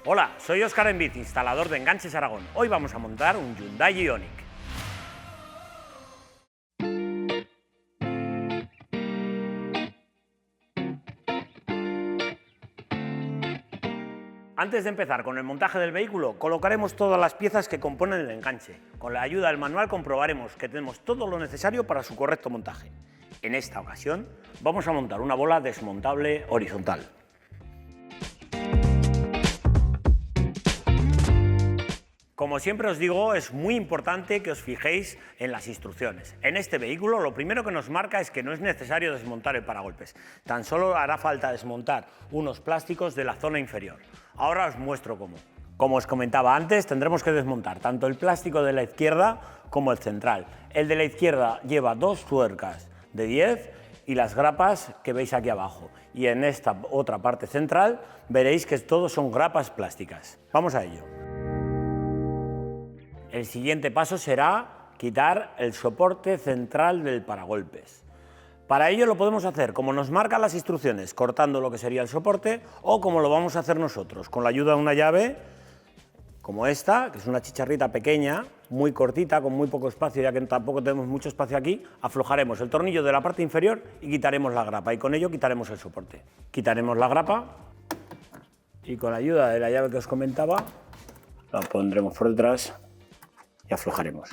Hola, soy Óscar Enviz, instalador de Enganches Aragón. Hoy vamos a montar un Hyundai Ioniq. Antes de empezar con el montaje del vehículo, colocaremos todas las piezas que componen el enganche. Con la ayuda del manual comprobaremos que tenemos todo lo necesario para su correcto montaje. En esta ocasión, vamos a montar una bola desmontable horizontal. Como siempre os digo, es muy importante que os fijéis en las instrucciones. En este vehículo lo primero que nos marca es que no es necesario desmontar el paragolpes. Tan solo hará falta desmontar unos plásticos de la zona inferior. Ahora os muestro cómo. Como os comentaba antes, tendremos que desmontar tanto el plástico de la izquierda como el central. El de la izquierda lleva dos tuercas de 10 y las grapas que veis aquí abajo. Y en esta otra parte central veréis que todos son grapas plásticas. Vamos a ello. El siguiente paso será quitar el soporte central del paragolpes. Para ello lo podemos hacer como nos marcan las instrucciones, cortando lo que sería el soporte, o como lo vamos a hacer nosotros, con la ayuda de una llave como esta, que es una chicharrita pequeña, muy cortita, con muy poco espacio, ya que tampoco tenemos mucho espacio aquí. Aflojaremos el tornillo de la parte inferior y quitaremos la grapa, y con ello quitaremos el soporte. Quitaremos la grapa y con la ayuda de la llave que os comentaba, la pondremos por detrás y aflojaremos.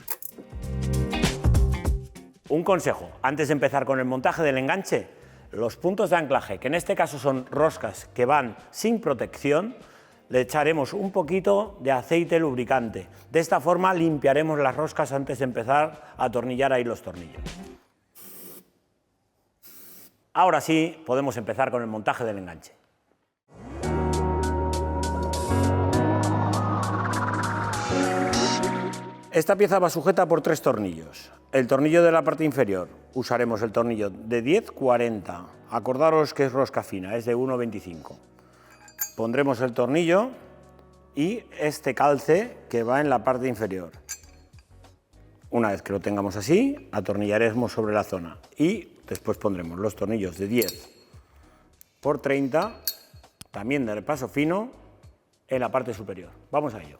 Un consejo, antes de empezar con el montaje del enganche, los puntos de anclaje, que en este caso son roscas que van sin protección, le echaremos un poquito de aceite lubricante. De esta forma limpiaremos las roscas antes de empezar a atornillar ahí los tornillos. Ahora sí, podemos empezar con el montaje del enganche. Esta pieza va sujeta por tres tornillos. El tornillo de la parte inferior, usaremos el tornillo de 10-40. Acordaros que es rosca fina, es de 1,25. Pondremos el tornillo y este calce que va en la parte inferior. Una vez que lo tengamos así, atornillaremos sobre la zona y después pondremos los tornillos de 10x30, también del paso fino, en la parte superior. Vamos a ello.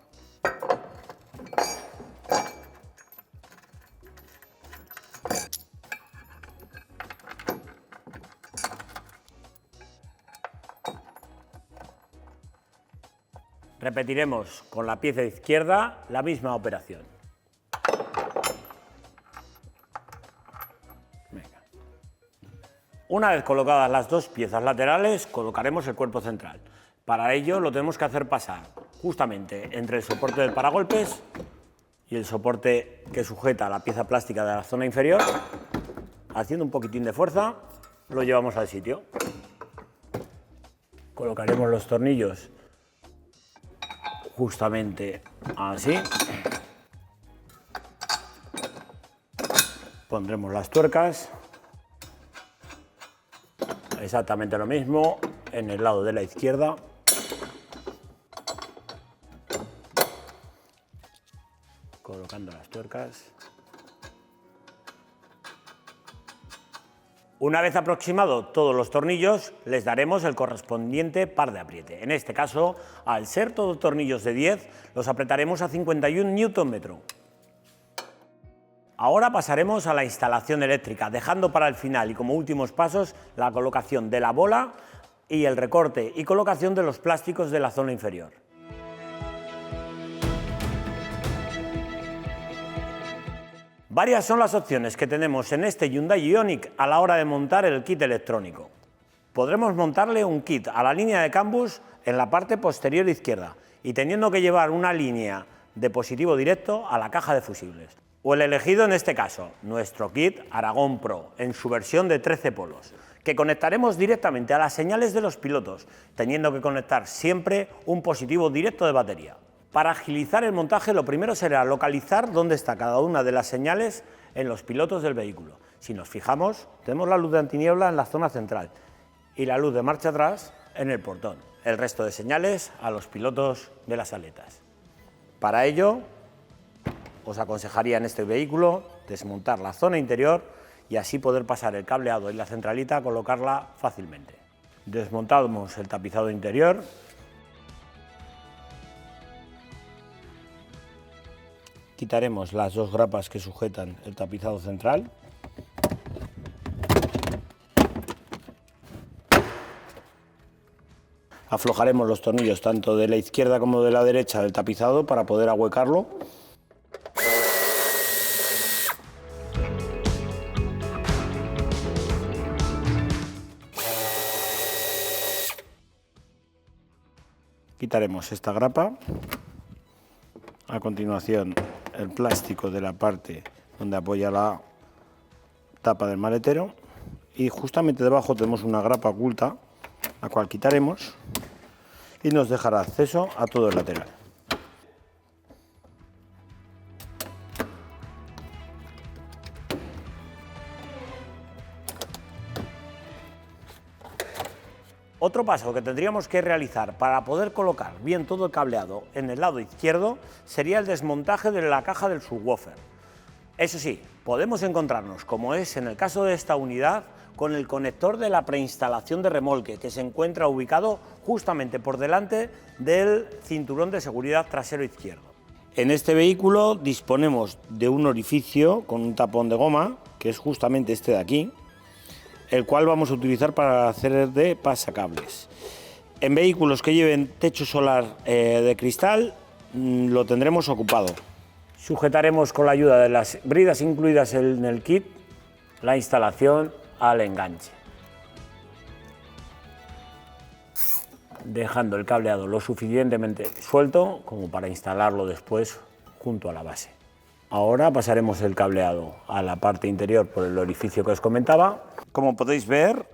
Repetiremos con la pieza izquierda la misma operación. Venga. Una vez colocadas las dos piezas laterales, colocaremos el cuerpo central. Para ello lo tenemos que hacer pasar justamente entre el soporte del paragolpes y el soporte que sujeta la pieza plástica de la zona inferior. Haciendo un poquitín de fuerza, lo llevamos al sitio. Colocaremos los tornillos justamente así. Pondremos las tuercas. Exactamente lo mismo en el lado de la izquierda. Colocando las tuercas. Una vez aproximado todos los tornillos, les daremos el correspondiente par de apriete. En este caso, al ser todos tornillos de 10, los apretaremos a 51 Nm. Ahora pasaremos a la instalación eléctrica, dejando para el final y como últimos pasos la colocación de la bola y el recorte y colocación de los plásticos de la zona inferior. Varias son las opciones que tenemos en este Hyundai Ioniq a la hora de montar el kit electrónico. Podremos montarle un kit a la línea de CAN-bus en la parte posterior izquierda y teniendo que llevar una línea de positivo directo a la caja de fusibles. O el elegido en este caso, nuestro kit Aragón Pro en su versión de 13 polos, que conectaremos directamente a las señales de los pilotos, teniendo que conectar siempre un positivo directo de batería. Para agilizar el montaje, lo primero será localizar dónde está cada una de las señales en los pilotos del vehículo. Si nos fijamos, tenemos la luz de antiniebla en la zona central y la luz de marcha atrás en el portón. El resto de señales a los pilotos de las aletas. Para ello, os aconsejaría en este vehículo desmontar la zona interior y así poder pasar el cableado y la centralita a colocarla fácilmente. Desmontamos el tapizado interior. Quitaremos las dos grapas que sujetan el tapizado central. Aflojaremos los tornillos tanto de la izquierda como de la derecha del tapizado para poder ahuecarlo. Quitaremos esta grapa. A continuación, el plástico de la parte donde apoya la tapa del maletero. Y justamente debajo tenemos una grapa oculta, la cual quitaremos y nos dejará acceso a todo el lateral. Otro paso que tendríamos que realizar para poder colocar bien todo el cableado en el lado izquierdo sería el desmontaje de la caja del subwoofer. Eso sí, podemos encontrarnos, como es en el caso de esta unidad, con el conector de la preinstalación de remolque, que se encuentra ubicado justamente por delante del cinturón de seguridad trasero izquierdo. En este vehículo disponemos de un orificio con un tapón de goma, que es justamente este de aquí, el cual vamos a utilizar para hacer de pasacables. En vehículos que lleven techo solar de cristal, lo tendremos ocupado. Sujetaremos con la ayuda de las bridas incluidas en el kit la instalación al enganche, dejando el cableado lo suficientemente suelto como para instalarlo después junto a la base. Ahora pasaremos el cableado a la parte interior por el orificio que os comentaba. Como podéis ver,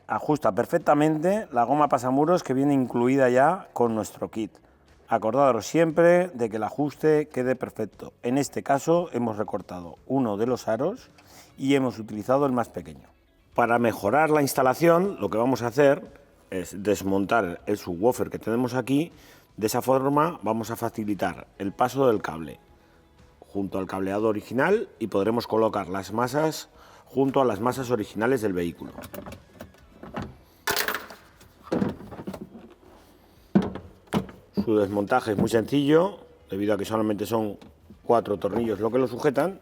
ajusta perfectamente la goma pasamuros que viene incluida ya con nuestro kit. Acordaros siempre de que el ajuste quede perfecto. En este caso hemos recortado uno de los aros y hemos utilizado el más pequeño. Para mejorar la instalación, lo que vamos a hacer es desmontar el subwoofer que tenemos aquí. De esa forma vamos a facilitar el paso del cable junto al cableado original y podremos colocar las masas junto a las masas originales del vehículo. Su desmontaje es muy sencillo, debido a que solamente son 4 tornillos lo que lo sujetan,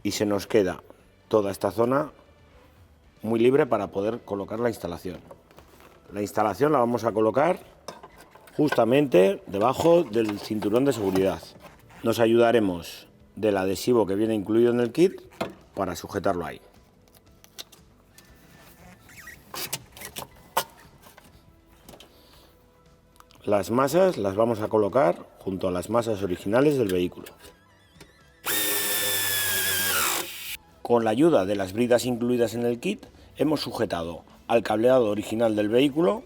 y se nos queda toda esta zona muy libre para poder colocar la instalación. La instalación la vamos a colocar justamente debajo del cinturón de seguridad. Nos ayudaremos del adhesivo que viene incluido en el kit para sujetarlo ahí. Las masas las vamos a colocar junto a las masas originales del vehículo. Con la ayuda de las bridas incluidas en el kit, hemos sujetado al cableado original del vehículo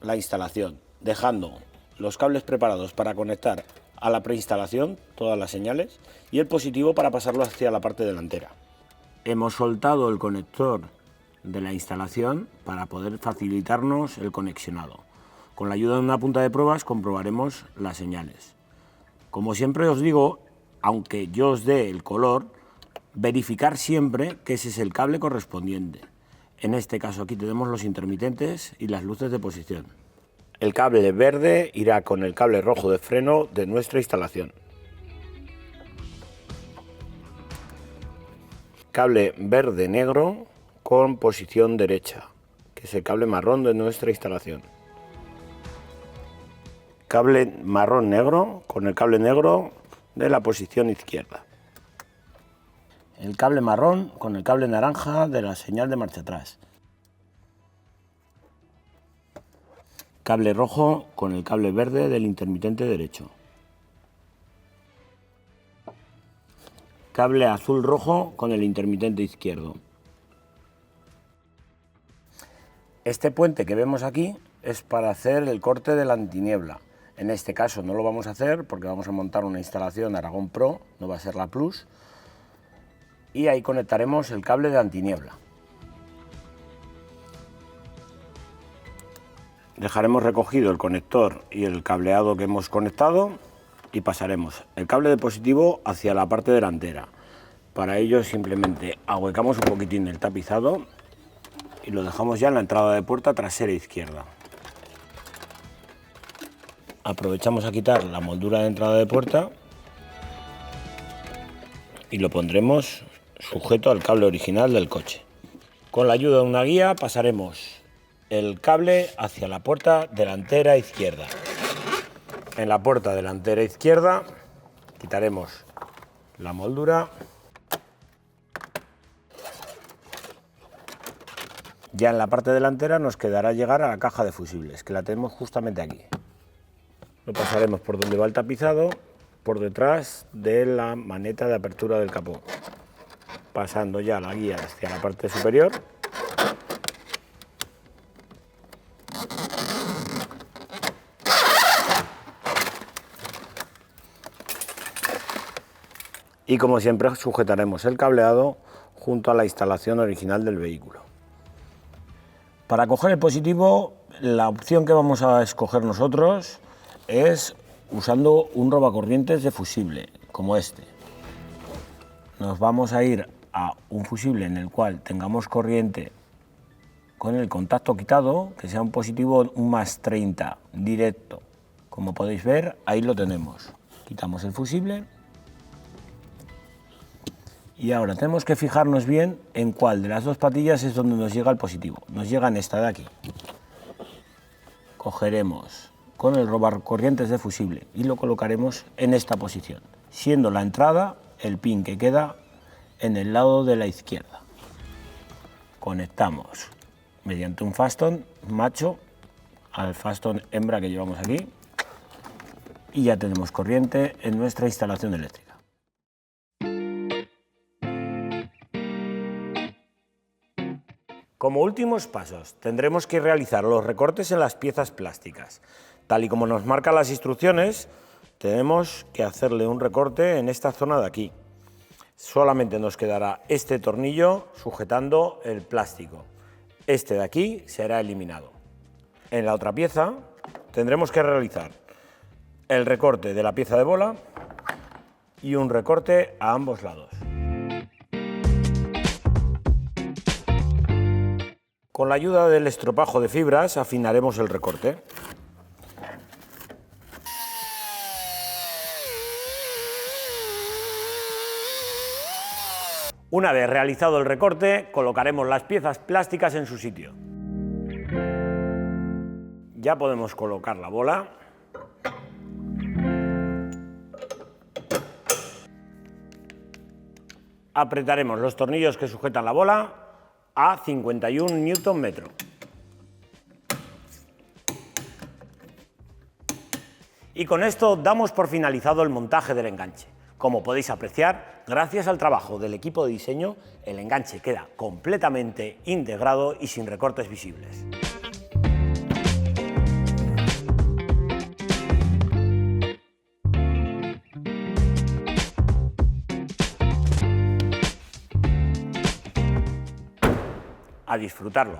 la instalación, dejando los cables preparados para conectar a la preinstalación, todas las señales, y el positivo para pasarlo hacia la parte delantera. Hemos soltado el conector de la instalación para poder facilitarnos el conexionado. Con la ayuda de una punta de pruebas comprobaremos las señales. Como siempre os digo, aunque yo os dé el color, verificar siempre que ese es el cable correspondiente. En este caso aquí tenemos los intermitentes y las luces de posición. El cable verde irá con el cable rojo de freno de nuestra instalación. Cable verde-negro con posición derecha, que es el cable marrón de nuestra instalación. Cable marrón-negro con el cable negro de la posición izquierda. El cable marrón con el cable naranja de la señal de marcha atrás. Cable rojo con el cable verde del intermitente derecho. Cable azul-rojo con el intermitente izquierdo. Este puente que vemos aquí es para hacer el corte de la antiniebla. En este caso no lo vamos a hacer porque vamos a montar una instalación Aragón Pro, no va a ser la Plus. Y ahí conectaremos el cable de antiniebla. Dejaremos recogido el conector y el cableado que hemos conectado y pasaremos el cable de positivo hacia la parte delantera. Para ello simplemente ahuecamos un poquitín el tapizado y lo dejamos ya en la entrada de puerta trasera izquierda. aprovechamos a quitar la moldura de entrada de puerta y lo pondremos sujeto al cable original del coche. Con la ayuda de una guía pasaremos el cable hacia la puerta delantera izquierda. En la puerta delantera izquierda quitaremos la moldura. Ya en la parte delantera nos quedará llegar a la caja de fusibles, que la tenemos justamente aquí. Lo pasaremos por donde va el tapizado, por detrás de la maneta de apertura del capó, pasando ya la guía hacia la parte superior. Y como siempre sujetaremos el cableado junto a la instalación original del vehículo. Para coger el positivo, la opción que vamos a escoger nosotros es usando un robacorrientes de fusible, como este. Nos vamos a ir a un fusible en el cual tengamos corriente con el contacto quitado, que sea un positivo un +30 directo. Como podéis ver, ahí lo tenemos. Quitamos el fusible. Y ahora tenemos que fijarnos bien en cuál de las dos patillas es donde nos llega el positivo. Nos llega en esta de aquí. Cogeremos con el robacorrientes de fusible y lo colocaremos en esta posición, siendo la entrada el pin que queda en el lado de la izquierda. Conectamos mediante un faston macho al faston hembra que llevamos aquí y ya tenemos corriente en nuestra instalación eléctrica. Como últimos pasos, tendremos que realizar los recortes en las piezas plásticas. Tal y como nos marcan las instrucciones, tenemos que hacerle un recorte en esta zona de aquí. Solamente nos quedará este tornillo sujetando el plástico. Este de aquí será eliminado. En la otra pieza tendremos que realizar el recorte de la pieza de bola y un recorte a ambos lados. Con la ayuda del estropajo de fibras afinaremos el recorte. Una vez realizado el recorte, colocaremos las piezas plásticas en su sitio. Ya podemos colocar la bola. Apretaremos los tornillos que sujetan la bola a 51 Nm. Y con esto damos por finalizado el montaje del enganche. Como podéis apreciar, gracias al trabajo del equipo de diseño, el enganche queda completamente integrado y sin recortes visibles. A disfrutarlo.